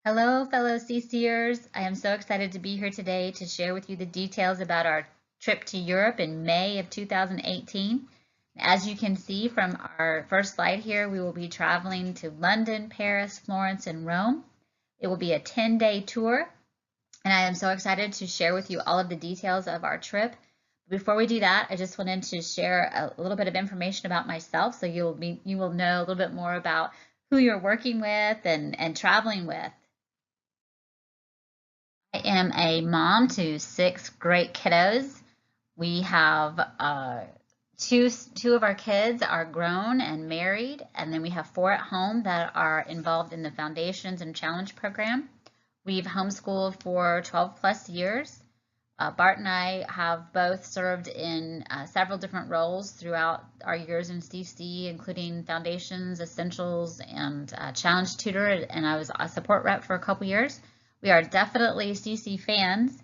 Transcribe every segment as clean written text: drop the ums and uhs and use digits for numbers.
Hello, fellow CCers. I am so excited to be here today to share with you the details about our trip to Europe in May of 2018. As you can see from our first slide here, we will be traveling to London, Paris, Florence, and Rome. It will be a 10-day tour, and I am so excited to share with you all of the details of our trip. Before we do that, I just wanted to share a little bit of information about myself so you will know a little bit more about who you're working with and traveling with. I am a mom to six great kiddos. We have two of our kids are grown and married, and then we have four at home that are involved in the Foundations and Challenge program. We've homeschooled for 12 plus years. Bart and I have both served in several different roles throughout our years in CC, including Foundations, Essentials, and Challenge Tutor, and I was a support rep for a couple years. We are definitely CC fans.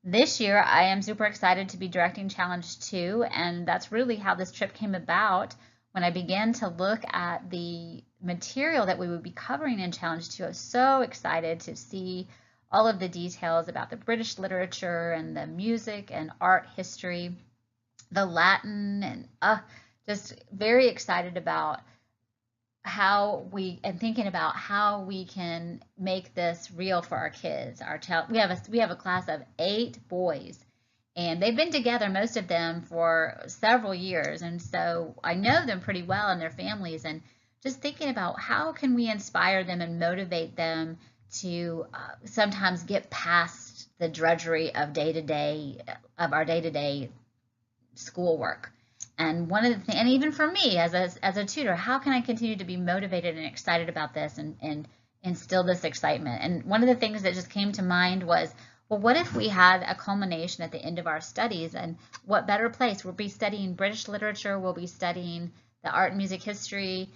This year, I am super excited to be directing Challenge 2, and that's really how this trip came about. When I began to look at the material that we would be covering in Challenge 2, I was so excited to see all of the details about the British literature and the music and art history, the Latin, and just very excited about thinking about how we can make this real for our kids. We have a class of 8 boys, and they've been together, most of them, for several years, and so I know them pretty well and their families, and just thinking about how can we inspire them and motivate them to sometimes get past the drudgery of our day-to-day schoolwork. And one of the things, and even for me as a tutor, how can I continue to be motivated and excited about this and instill this excitement? And one of the things that just came to mind was, well, what if we had a culmination at the end of our studies? And what better place? We'll be studying British literature, we'll be studying the art and music history,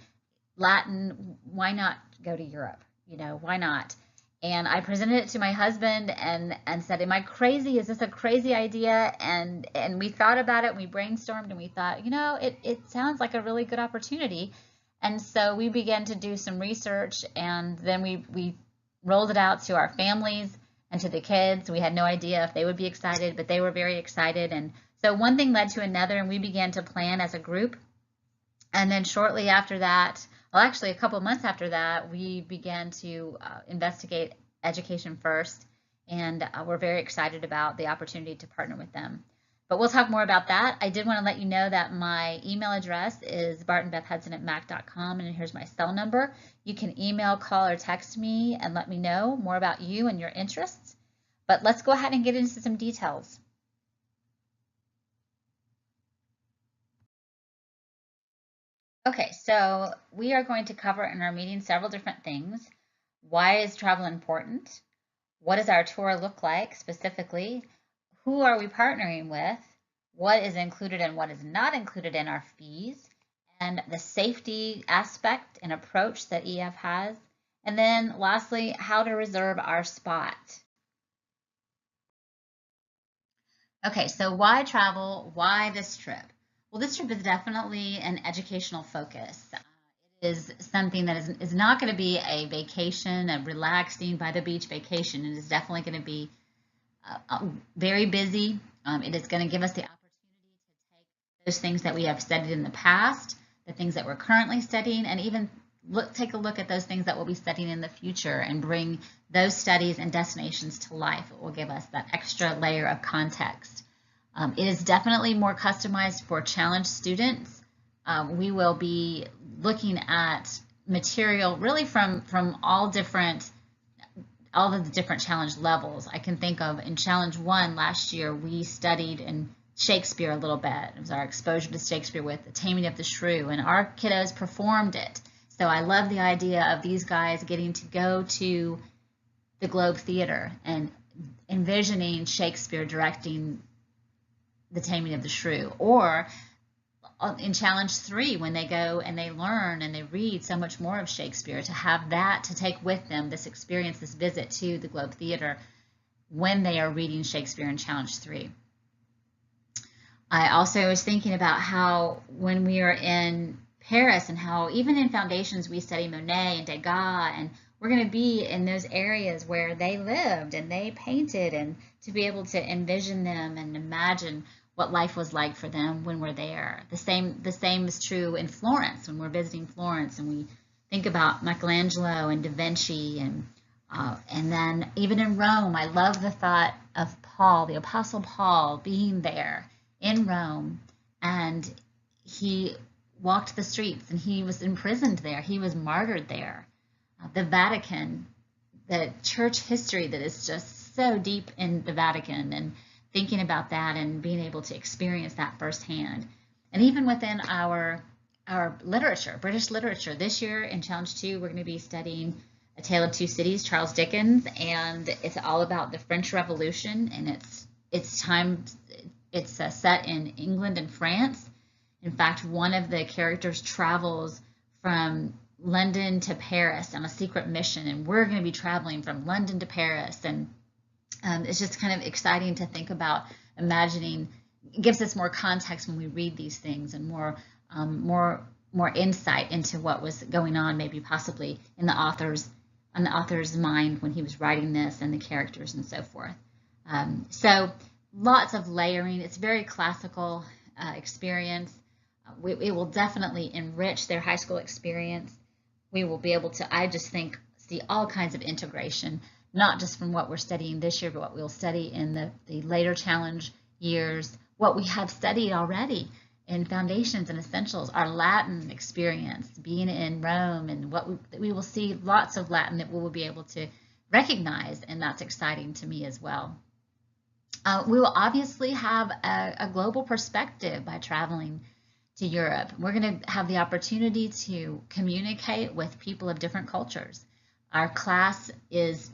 Latin. Why not go to Europe? Why not? And I presented it to my husband and said, am I crazy? Is this a crazy idea? And we thought about it, we brainstormed, and we thought, it sounds like a really good opportunity. And so we began to do some research, and then we rolled it out to our families and to the kids. We had no idea if they would be excited, but they were very excited. And so one thing led to another, and we began to plan as a group. And then shortly after that, well, actually a couple months after that, we began to investigate Education First, and we're very excited about the opportunity to partner with them. But we'll talk more about that. I did want to let you know that my email address is bartonbethhudson@mac.com, and here's my cell number. You can email, call, or text me and let me know more about you and your interests. But let's go ahead and get into some details. Okay, so we are going to cover in our meeting several different things. Why is travel important? What does our tour look like specifically? Who are we partnering with? What is included and what is not included in our fees? And the safety aspect and approach that EF has. And then lastly, how to reserve our spot. Okay, so why travel? Why this trip? Well, this trip is definitely an educational focus. It is something that is not going to be a vacation, a relaxing by the beach vacation. It is definitely going to be very busy. It is going to give us the opportunity to take those things that we have studied in the past, the things that we're currently studying, and even take a look at those things that we'll be studying in the future and bring those studies and destinations to life. It will give us that extra layer of context. It is definitely more customized for challenge students. We will be looking at material really from all of the different challenge levels. I can think of in Challenge 1 last year, we studied in Shakespeare a little bit. It was our exposure to Shakespeare with The Taming of the Shrew, and our kiddos performed it. So I love the idea of these guys getting to go to the Globe Theater and envisioning Shakespeare directing The Taming of the Shrew. Or in Challenge 3, when they go and they learn and they read so much more of Shakespeare, to have that to take with them, this experience, this visit to the Globe Theater when they are reading Shakespeare in Challenge 3. I also was thinking about how when we are in Paris and how even in Foundations we study Monet and Degas, and we're going to be in those areas where they lived and they painted, and to be able to envision them and imagine what life was like for them when we're there. The same is true in Florence when we're visiting Florence and we think about Michelangelo and Da Vinci, and then even in Rome. I love the thought of Paul, the Apostle Paul, being there in Rome, and he walked the streets and he was imprisoned there. He was martyred there. The Vatican, the church history that is just so deep in the Vatican, and thinking about that and being able to experience that firsthand. And even within our literature, British literature, this year in Challenge 2, we're going to be studying A Tale of Two Cities, Charles Dickens, and it's all about the French Revolution, and it's set in England and France. In fact, one of the characters travels from London to Paris on a secret mission, and we're going to be traveling from London to Paris, and it's just kind of exciting to think about imagining. It gives us more context when we read these things, and more insight into what was going on, maybe possibly in the author's mind when he was writing this, and the characters and so forth. So lots of layering. It's a very classical experience. It will definitely enrich their high school experience. We will be able to, I just think, see all kinds of integration, not just from what we're studying this year, but what we'll study in the later challenge years, what we have studied already in Foundations and Essentials, our Latin experience, being in Rome, and we will see lots of Latin that we will be able to recognize, and that's exciting to me as well. We will obviously have a global perspective by traveling to Europe. We're going to have the opportunity to communicate with people of different cultures. Our class is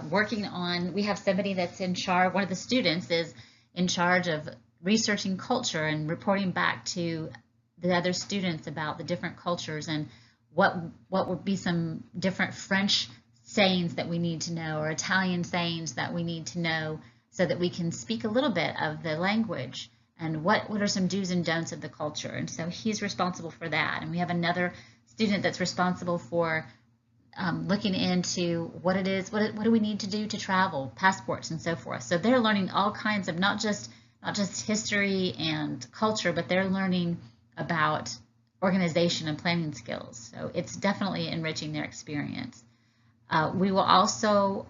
working on, we have somebody that's in charge, one of the students is in charge of researching culture and reporting back to the other students about the different cultures and what would be some different French sayings that we need to know, or Italian sayings that we need to know, so that we can speak a little bit of the language, and what are some do's and don'ts of the culture. And so he's responsible for that. And we have another student that's responsible for looking into what it is, what do we need to do to travel, passports and so forth. So they're learning all kinds of, not just history and culture, but they're learning about organization and planning skills. So it's definitely enriching their experience. We will also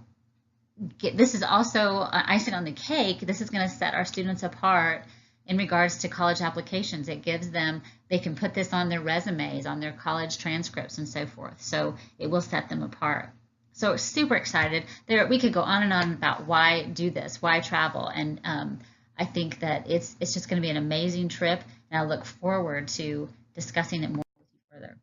this is also icing on the cake. This is going to set our students apart in regards to college applications. It gives them, they can put this on their resumes, on their college transcripts and so forth. So it will set them apart. So super excited. We could go on and on about why do this, why travel. And I think that it's just going to be an amazing trip. And I look forward to discussing it more with you further.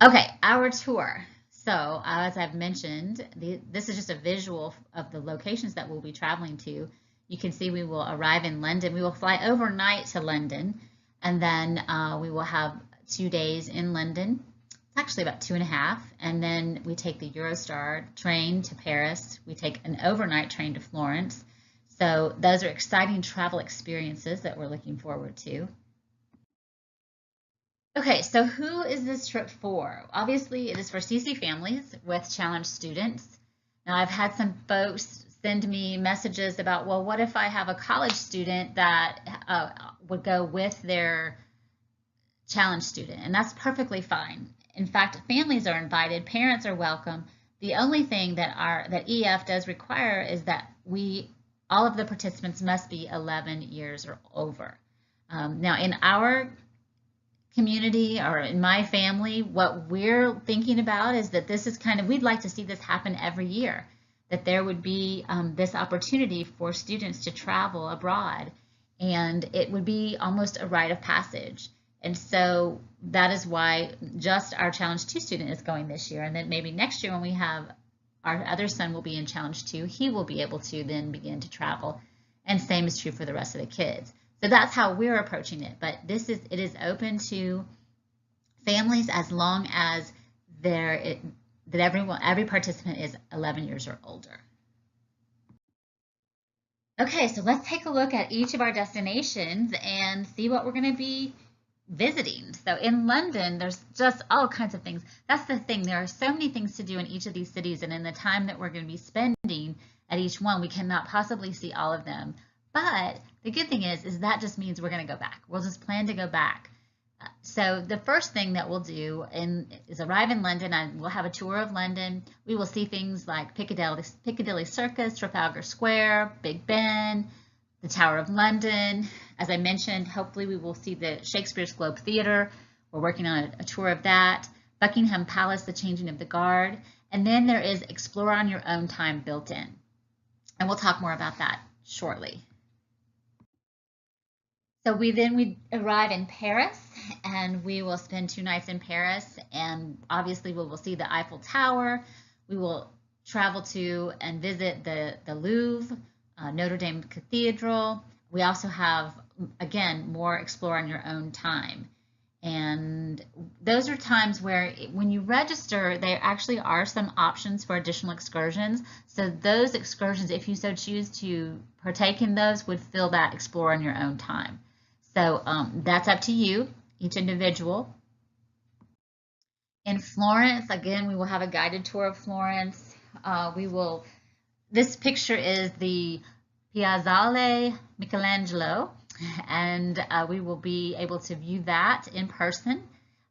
Okay, our tour. So as I've mentioned, this is just a visual of the locations that we'll be traveling to. You can see we will arrive in London. We will fly overnight to London, and then we will have 2 days in London. It's actually about 2.5. And then we take the Eurostar train to Paris. We take an overnight train to Florence. So those are exciting travel experiences that we're looking forward to. Okay, so who is this trip for? Obviously, it is for CC families with challenge students. Now, I've had some folks send me messages about, well, what if I have a college student that would go with their challenge student? And that's perfectly fine. In fact, families are invited, parents are welcome. The only thing that EF does require is that all of the participants must be 11 years or over. Now, in our community or in my family, what we're thinking about is that this is we'd like to see this happen every year, that there would be this opportunity for students to travel abroad, and it would be almost a rite of passage. And so that is why just our Challenge 2 student is going this year, and then maybe next year when we have our other son will be in Challenge 2, he will be able to then begin to travel, and same is true for the rest of the kids. So that's how we're approaching it, but it is open to families as long as every participant is 11 years or older. Okay, so let's take a look at each of our destinations and see what we're going to be visiting. So in London, there's just all kinds of things. That's the thing. There are so many things to do in each of these cities, and in the time that we're going to be spending at each one, we cannot possibly see all of them. But the good thing is that just means we're going to go back. We'll just plan to go back. So the first thing that we'll do is arrive in London, and we'll have a tour of London. We will see things like Piccadilly Circus, Trafalgar Square, Big Ben, the Tower of London. As I mentioned, hopefully we will see the Shakespeare's Globe Theatre. We're working on a tour of that. Buckingham Palace, the changing of the guard. And then there is Explore on Your Own Time built in. And we'll talk more about that shortly. So we arrive in Paris, and we will spend 2 nights in Paris, and obviously we will see the Eiffel Tower. We will travel to and visit the Louvre, Notre Dame Cathedral. We also have, again, more Explore on Your Own Time. And those are times where when you register, there actually are some options for additional excursions. So those excursions, if you so choose to partake in those, would fill that Explore on Your Own Time. So that's up to you, each individual. In Florence, again, we will have a guided tour of Florence. This picture is the Piazzale Michelangelo, and we will be able to view that in person.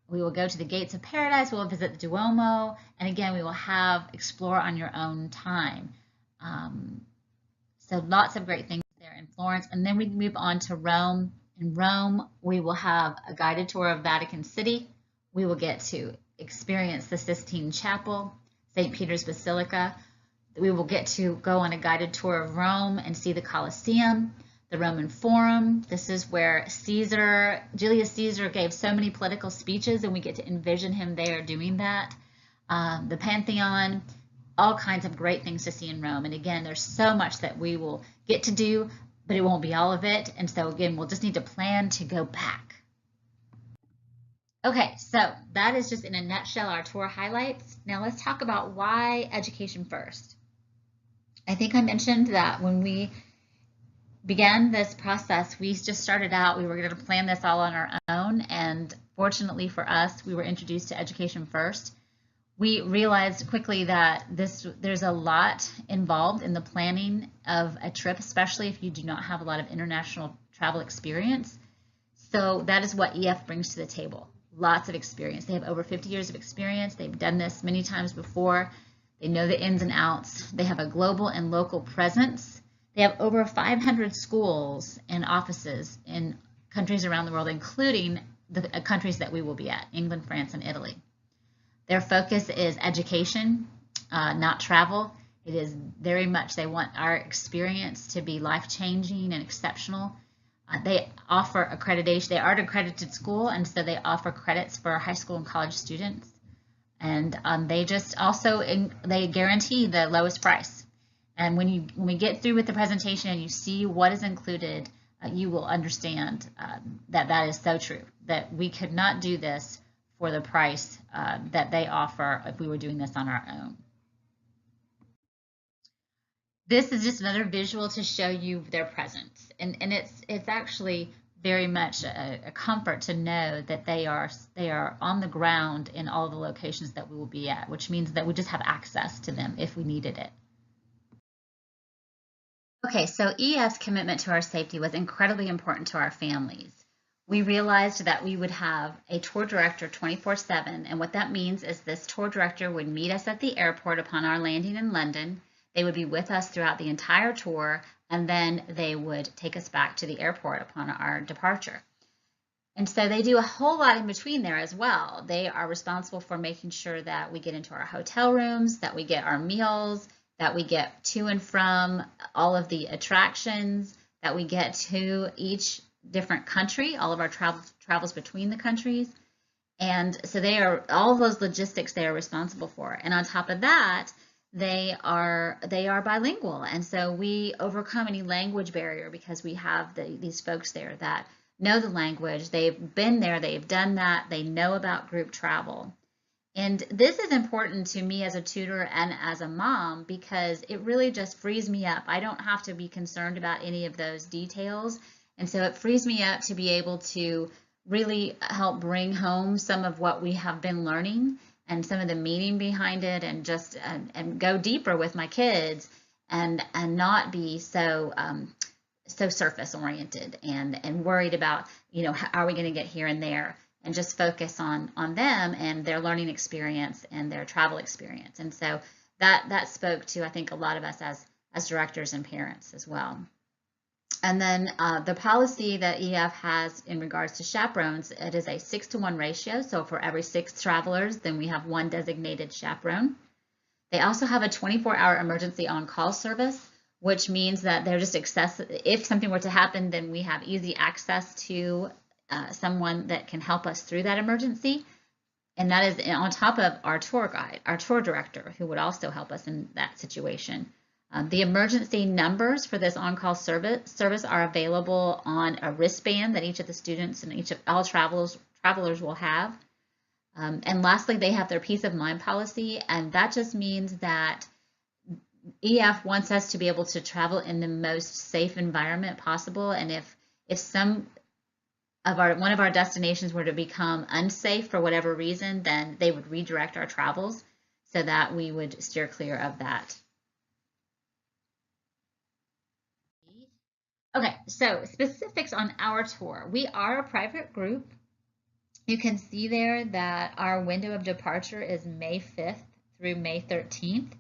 We will go to the Gates of Paradise, we will visit the Duomo, and again, we will have Explore on Your Own Time. So lots of great things there in Florence. And then we move on to Rome. In Rome, we will have a guided tour of Vatican City. We will get to experience the Sistine Chapel, St. Peter's Basilica. We will get to go on a guided tour of Rome and see the Colosseum, the Roman Forum. This is where Julius Caesar gave so many political speeches, and we get to envision him there doing that. The Pantheon, all kinds of great things to see in Rome. And again, there's so much that we will get to do, but it won't be all of it. And so again, we'll just need to plan to go back. Okay, so that is just in a nutshell our tour highlights. Now let's talk about why education first. I think I mentioned that when we began this process, we just started out, we were going to plan this all on our own, and fortunately for us, we were introduced to education first. We realized quickly that there's a lot involved in the planning of a trip, especially if you do not have a lot of international travel experience. So that is what EF brings to the table. Lots of experience. They have over 50 years of experience. They've done this many times before. They know the ins and outs. They have a global and local presence. They have over 500 schools and offices in countries around the world, including the countries that we will be at, England, France, and Italy. Their focus is education, not travel. It is very much, they want our experience to be life-changing and exceptional. They offer accreditation. They are an accredited school, and so they offer credits for high school and college students. And they just also, they guarantee the lowest price. And when we get through with the presentation and you see what is included, you will understand that is so true, that we could not do this for the price that they offer if we were doing this on our own. This is just another visual to show you their presence, and it's actually very much a comfort to know that they are on the ground in all the locations that we will be at, which means that we just have access to them if we needed it. Okay, so EF's commitment to our safety was incredibly important to our families. We realized that we would have a tour director 24/7, and what that means is this tour director would meet us at the airport upon our landing in London. They would be with us throughout the entire tour, and then they would take us back to the airport upon our departure. And so they do a whole lot in between there as well. They are responsible for making sure that we get into our hotel rooms, that we get our meals, that we get to and from all of the attractions, that we get to each different country, all of our travels between the countries. And so they are, all of those logistics they are responsible for. And on top of that, they are bilingual. And so we overcome any language barrier because we have these folks there that know the language. They've been there, they've done that, they know about group travel. And this is important to me as a tutor and as a mom because it really just frees me up. I don't have to be concerned about any of those details. And so it frees me up to be able to really help bring home some of what we have been learning and some of the meaning behind it, and just and go deeper with my kids, and not be so so surface oriented and worried about, you know, how are we going to get here and there, and just focus on them and their learning experience and their travel experience. And so that spoke to, I think, a lot of us as directors and parents as well. And then the policy that EF has in regards to chaperones, it is a 6-to-1 ratio. So for every 6 travelers, then we have 1 designated chaperone. They also have a 24-hour emergency on-call service, which means that they're just if something were to happen, then we have easy access to someone that can help us through that emergency. And that is on top of our tour guide, our tour director, who would also help us in that situation. The emergency numbers for this on-call service are available on a wristband that each of the students and all travelers will have. And lastly, they have their peace of mind policy, and that just means that EF wants us to be able to travel in the most safe environment possible. And if one of our destinations were to become unsafe for whatever reason, then they would redirect our travels so that we would steer clear of that. Okay, so specifics on our tour. We are a private group. You can see there that our window of departure is May 5th through May 13th.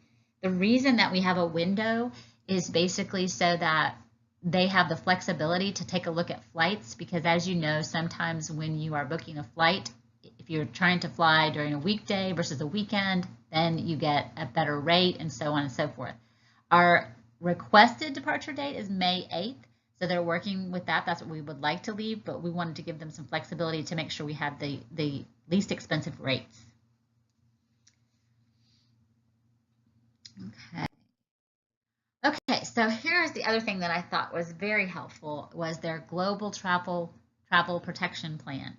The reason that we have a window is basically so that they have the flexibility to take a look at flights, because as you know, sometimes when you are booking a flight, if you're trying to fly during a weekday versus a weekend, then you get a better rate and so on and so forth. Our requested departure date is May 8th. So they're working with that. That's what we would like to leave, but we wanted to give them some flexibility to make sure we had the least expensive rates. Okay. Okay, so here's the other thing that I thought was very helpful, was their global travel protection plan.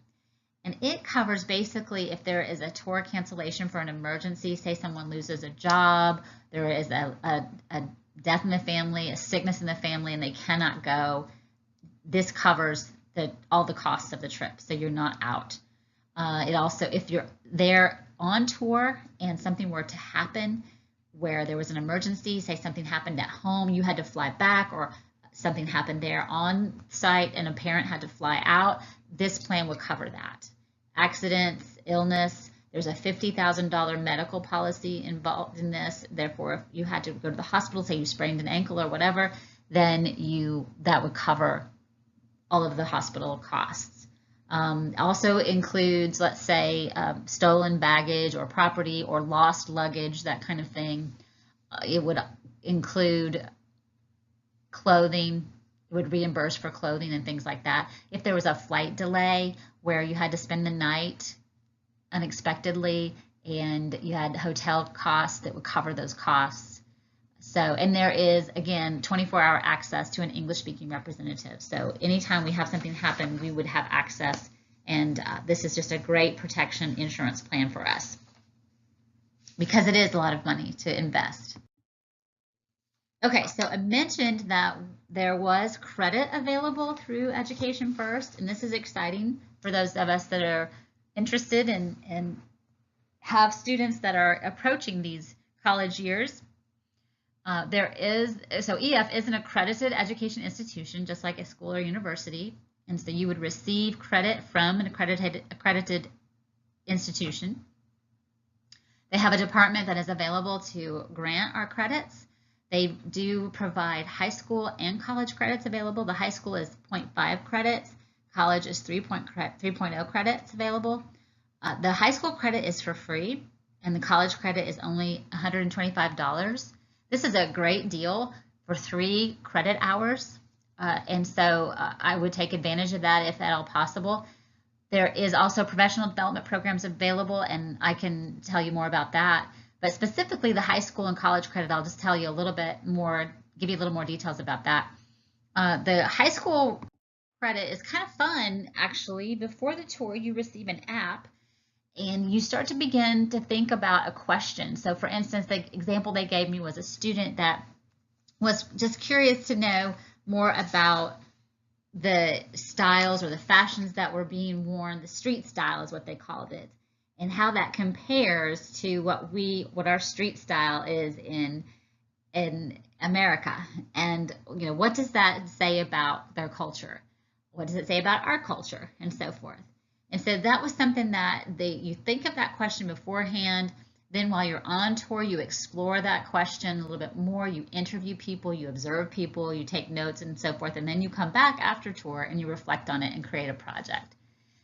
And it covers basically if there is a tour cancellation for an emergency, say someone loses a job, there is a death in the family, a sickness in the family, and they cannot go. This covers all the costs of the trip, so you're not out. It also, if you're there on tour and something were to happen where there was an emergency, say something happened at home, you had to fly back, or something happened there on site and a parent had to fly out, this plan would cover that. Accidents, illness, there's a $50,000 medical policy involved in this. Therefore, if you had to go to the hospital, say you sprained an ankle or whatever, then that would cover all of the hospital costs. Also includes, let's say, stolen baggage or property or lost luggage, that kind of thing. It would include clothing. It would reimburse for clothing and things like that. If there was a flight delay where you had to spend the night unexpectedly and you had hotel costs, that would cover those costs. So, and there is, again, 24-hour access to an English-speaking representative. So anytime we have something happen, we would have access, and this is just a great protection insurance plan for us, because it is a lot of money to invest. Okay, so I mentioned that there was credit available through Education First, and this is exciting for those of us that are interested and have students that are approaching these college years. So EF is an accredited education institution, just like a school or university, and so you would receive credit from an accredited institution. They have a department that is available to grant our credits. They do provide high school and college credits available. The high school is 0.5 credits. College is 3.0 credits available. The high school credit is for free, and the college credit is only $125. This is a great deal for 3 credit hours, and so I would take advantage of that if at all possible. There is also professional development programs available, and I can tell you more about that. But specifically the high school and college credit, I'll just tell you a little bit more, give you a little more details about that. The high school credit is kind of fun, actually. Before the tour, you receive an app, and you start to begin to think about a question. So for instance, the example they gave me was a student that was just curious to know more about the styles or the fashions that were being worn, the street style is what they called it, and how that compares to what our street style is in America. And what does that say about their culture? What does it say about our culture, and so forth? And so that was something that you think of that question beforehand. Then while you're on tour, you explore that question a little bit more. You interview people, you observe people, you take notes and so forth. And then you come back after tour and you reflect on it and create a project.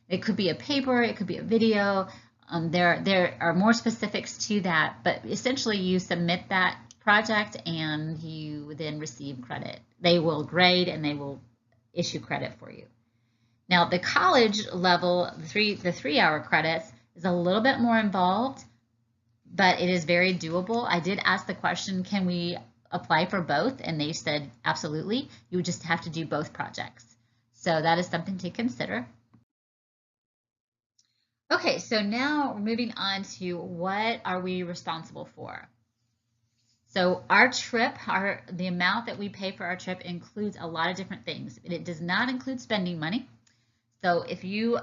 It could be a paper, it could be a video. There are more specifics to that, but essentially you submit that project and you then receive credit. They will grade and they will issue credit for you. Now the college level, the 3-hour credits, is a little bit more involved, but it is very doable. I did ask the question, can we apply for both? And they said, absolutely. You would just have to do both projects. So that is something to consider. Okay, so now we're moving on to what are we responsible for? So our trip, the amount that we pay for our trip includes a lot of different things. It does not include spending money. So if you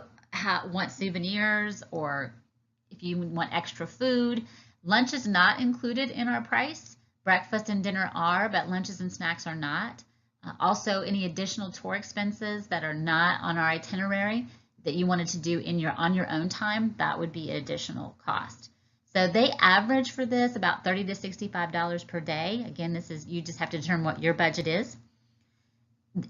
want souvenirs or if you want extra food, lunch is not included in our price. Breakfast and dinner are, but lunches and snacks are not. Also, any additional tour expenses that are not on our itinerary that you wanted to do on your own time, that would be additional cost. So they average for this about $30 to $65 per day. Again, you just have to determine what your budget is.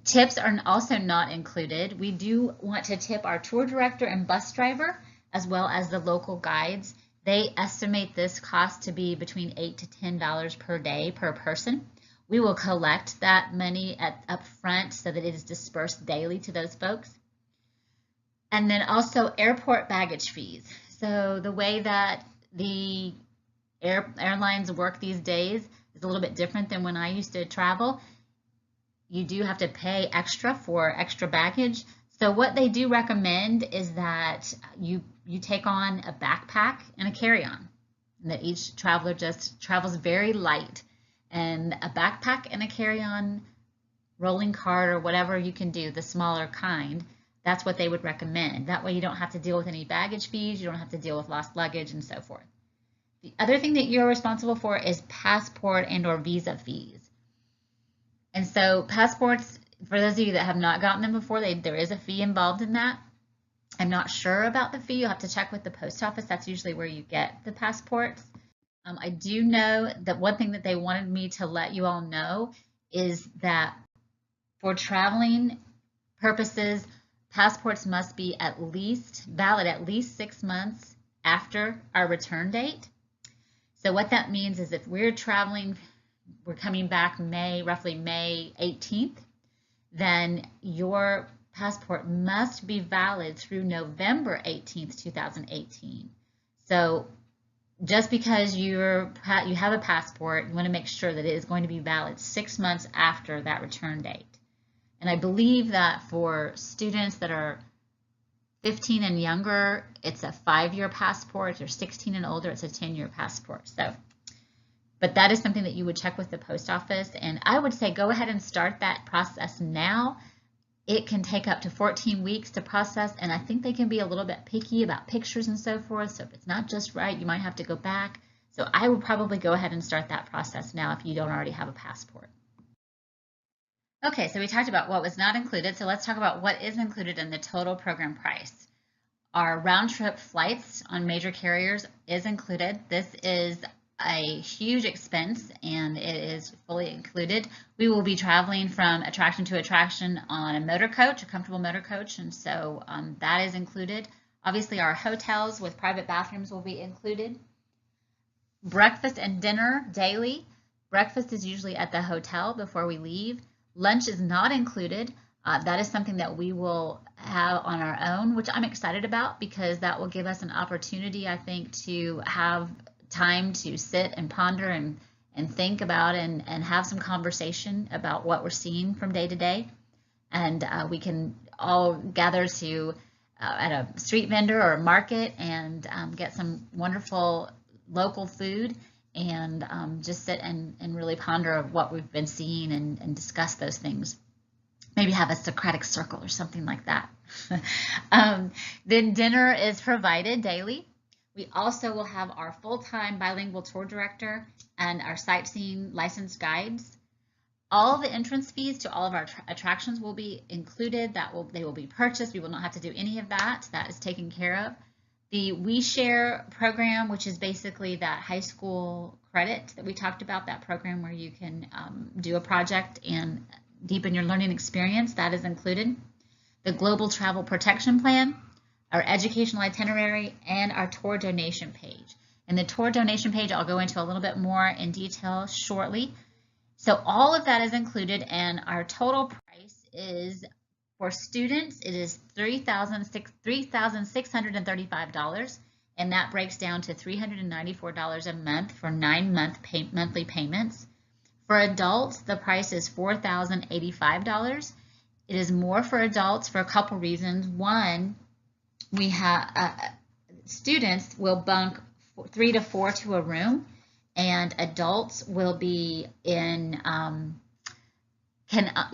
Tips are also not included. We do want to tip our tour director and bus driver, as well as the local guides. They estimate this cost to be between $8 to $10 per day per person. We will collect that money up front so that it is dispersed daily to those folks. And then also airport baggage fees. So the way that the airlines work these days is a little bit different than when I used to travel. You do have to pay extra for extra baggage. So what they do recommend is that you take on a backpack and a carry-on, and that each traveler just travels very light. And a backpack and a carry-on rolling cart or whatever you can do, the smaller kind, that's what they would recommend. That way you don't have to deal with any baggage fees, you don't have to deal with lost luggage and so forth. The other thing that you're responsible for is passport and or visa fees. And so passports, for those of you that have not gotten them before, there is a fee involved in that. I'm not sure about the fee. You'll have to check with the post office. That's usually where you get the passports. I do know that one thing that they wanted me to let you all know is that for traveling purposes, passports must be valid at least 6 months after our return date. So what that means is if we're coming back roughly May 18th, then your passport must be valid through November 18th, 2018. So just because you have a passport, you want to make sure that it is going to be valid 6 months after that return date. And I believe that for students that are 15 and younger, it's a 5-year passport. If you're 16 and older, it's a 10-year passport. But that is something that you would check with the post office. And I would say go ahead and start that process now. It can take up to 14 weeks to process, and I think they can be a little bit picky about pictures and so forth. So if it's not just right, you might have to go back. So I would probably go ahead and start that process now if you don't already have a passport. Okay, so we talked about what was not included. So let's talk about what is included in the total program price. Our round-trip flights on major carriers is included. This is a huge expense and it is fully included. We will be traveling from attraction to attraction on a motor coach, a comfortable motor coach, and so that is included. Obviously our hotels with private bathrooms will be included. Breakfast and dinner daily. Breakfast is usually at the hotel before we leave. Lunch is not included. That is something that we will have on our own, which I'm excited about because that will give us an opportunity, I think, to have time to sit and ponder and think about and have some conversation about what we're seeing from day to day. And we can all gather at a street vendor or a market and get some wonderful local food and just sit and really ponder what we've been seeing and discuss those things. maybe have a Socratic circle or something like that. Then dinner is provided daily. We also will have our full-time bilingual tour director and our sightseeing licensed guides. All the entrance fees to all of our attractions will be included. They will be purchased. We will not have to do any of that. That is taken care of. The We Share program, which is basically that high school credit that we talked about, that program where you can do a project and deepen your learning experience, that is included. The Global Travel Protection Plan, our educational itinerary, and our tour donation page. And the tour donation page I'll go into a little bit more in detail shortly. So all of that is included, and our total price is, for students, it is $3,635, and that breaks down to $394 a month for 9 monthly payments. For adults, the price is $4,085. It is more for adults for a couple reasons. One, we have students will bunk 3 to 4 to a room, and adults will be in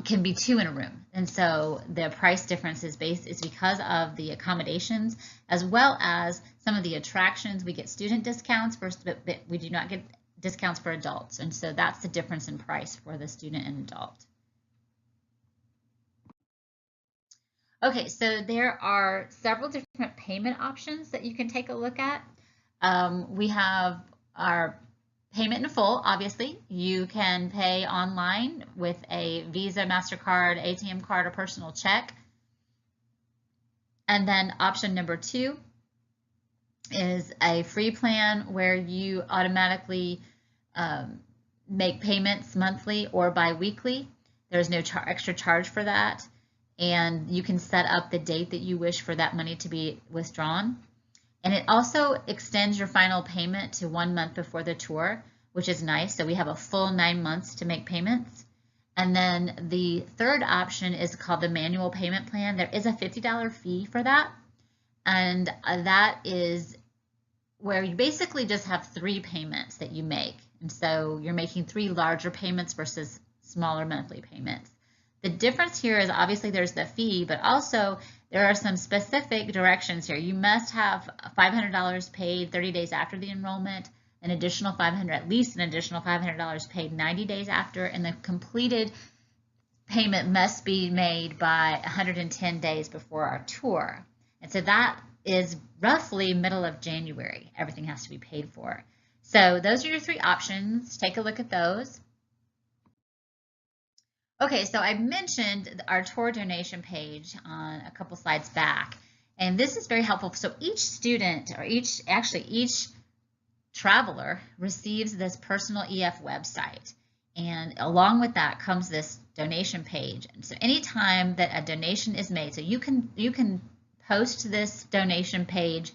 can be 2 in a room. And so the price difference is because of the accommodations, as well as some of the attractions. We get student discounts, but we do not get discounts for adults. And so that's the difference in price for the student and adult. Okay, so there are several different payment options that you can take a look at. We have our payment in full, obviously. You can pay online with a Visa, MasterCard, ATM card, or personal check. And then option number 2 is a free plan where you automatically make payments monthly or bi-weekly. There's no extra charge for that. And you can set up the date that you wish for that money to be withdrawn. And it also extends your final payment to 1 month before the tour, which is nice. So we have a full 9 months to make payments. And then the third option is called the manual payment plan. There is a $50 fee for that. And that is where you basically just have 3 payments that you make. And so you're making 3 larger payments versus smaller monthly payments. The difference here is obviously there's the fee, but also there are some specific directions here. You must have $500 paid 30 days after the enrollment, at least an additional $500 paid 90 days after, and the completed payment must be made by 110 days before our tour. And so that is roughly middle of January. Everything has to be paid for. So those are your 3 options. Take a look at those. Okay, so I mentioned our tour donation page on a couple slides back, and this is very helpful. So each student, or each traveler, receives this personal EF website, and along with that comes this donation page. And so anytime that a donation is made, so you can post this donation page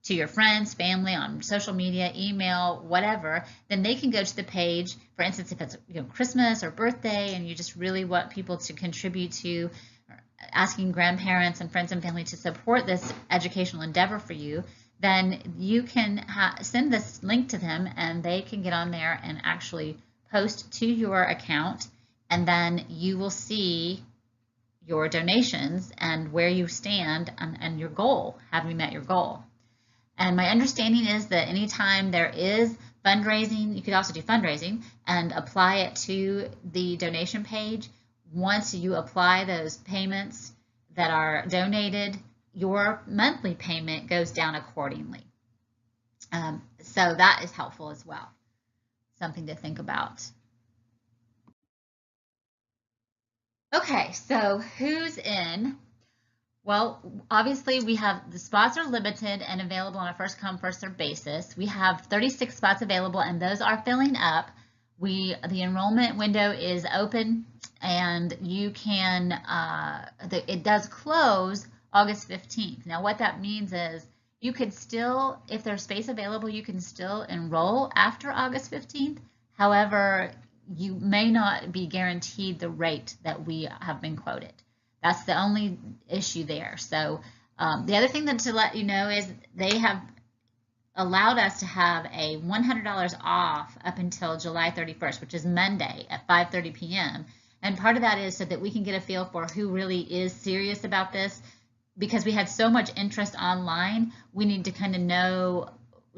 to your friends, family, on social media, email, whatever, then they can go to the page. For instance, if it's Christmas or birthday and you just really want people to contribute to, asking grandparents and friends and family to support this educational endeavor for you, then you can send this link to them and they can get on there and actually post to your account, and then you will see your donations and where you stand and your goal. Have you met your goal? And my understanding is that anytime there is fundraising, you could also do fundraising and apply it to the donation page. Once you apply those payments that are donated, your monthly payment goes down accordingly. So that is helpful as well. Something to think about. Okay, so who's in? Well, obviously we have the spots are limited and available on a first come first served basis. We have 36 spots available and those are filling up. The enrollment window is open, and you can it does close August 15th. Now what that means is you could still, if there's space available, you can still enroll after August 15th. However, you may not be guaranteed the rate that we have been quoted. That's the only issue there. So the other thing to let you know is they have allowed us to have a $100 off up until July 31st, which is Monday at 5:30 p.m. And part of that is so that we can get a feel for who really is serious about this. Because we had so much interest online, we need to kind of know,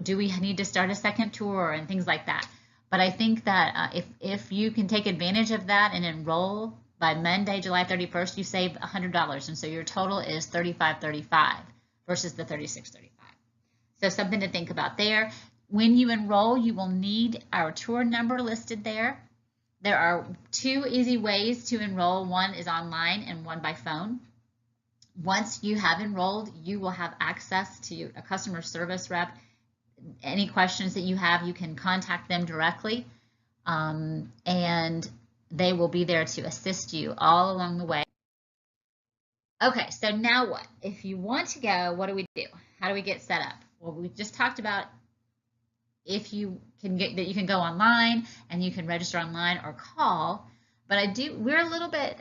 do we need to start a second tour and things like that. But I think that if you can take advantage of that and enroll by Monday, July 31st, you save $100. And so your total is $35.35 versus the $36.35. So something to think about there. When you enroll, you will need our tour number listed there. There are 2 easy ways to enroll. One is online and one by phone. Once you have enrolled, you will have access to a customer service rep. Any questions that you have, you can contact them directly, and they will be there to assist you all along the way. Okay, so now what? If you want to go, what do we do? How do we get set up? Well, we just talked about if you can get that you can go online and you can register online or call. But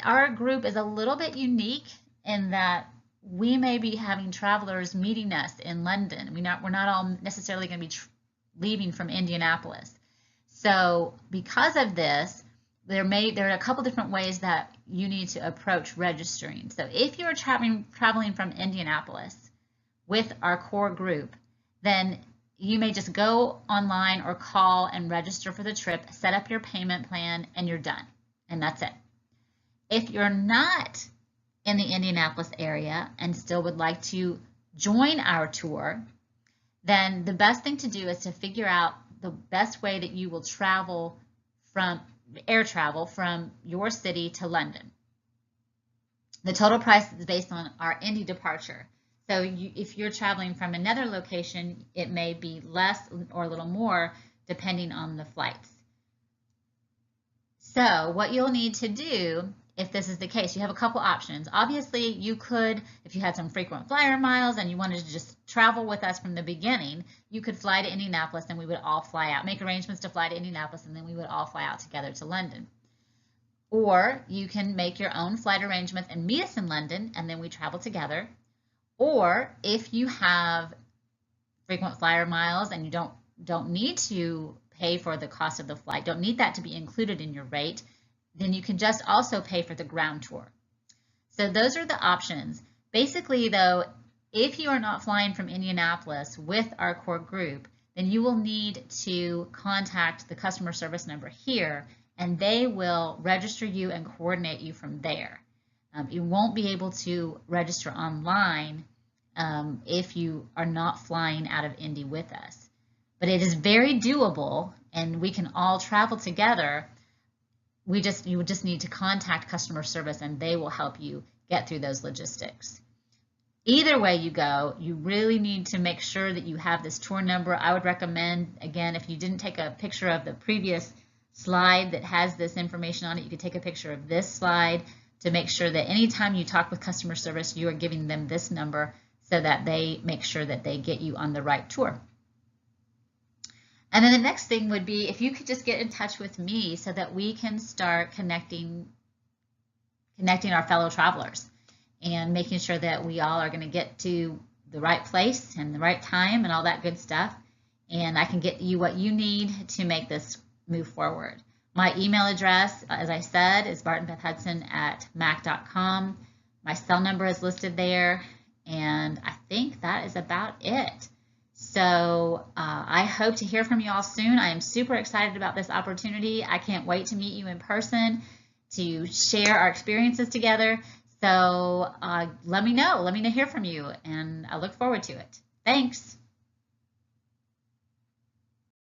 our group is a little bit unique in that we may be having travelers meeting us in London. We're not all necessarily going to be leaving from Indianapolis. So because of this, there are a couple different ways that you need to approach registering. So if you're traveling from Indianapolis with our core group, then you may just go online or call and register for the trip, set up your payment plan, and you're done. And that's it. If you're not in the Indianapolis area and still would like to join our tour, then the best thing to do is to figure out the best way that you will travel from air travel from your city to London. The total price is based on our Indy departure. So if you're traveling from another location, it may be less or a little more depending on the flights. So what you'll need to do, if this is the case, you have a couple options. Obviously, you could, if you had some frequent flyer miles and you wanted to just travel with us from the beginning, you could fly to Indianapolis and we would all fly out, make arrangements to fly to Indianapolis, and then we would all fly out together to London. Or you can make your own flight arrangements and meet us in London, and then we travel together. Or if you have frequent flyer miles and you don't need to pay for the cost of the flight, don't need that to be included in your rate, then you can just also pay for the ground tour. So those are the options. Basically, though, if you are not flying from Indianapolis with our core group, then you will need to contact the customer service number here, and they will register you and coordinate you from there. You won't be able to register online if you are not flying out of Indy with us. But it is very doable, and we can all travel together. You would just need to contact customer service, and they will help you get through those logistics. Either way you go, you really need to make sure that you have this tour number. I would recommend, again, if you didn't take a picture of the previous slide that has this information on it, you could take a picture of this slide to make sure that anytime you talk with customer service, you are giving them this number so that they make sure that they get you on the right tour. And then the next thing would be if you could just get in touch with me so that we can start connecting our fellow travelers and making sure that we all are going to get to the right place and the right time and all that good stuff. And I can get you what you need to make this move forward. My email address, as I said, is bartonbethhudson@mac.com. My cell number is listed there, and I think that is about it. So I hope to hear from you all soon. I am super excited about this opportunity. I can't wait to meet you in person to share our experiences together. So let me know, hear from you, and I look forward to it. Thanks.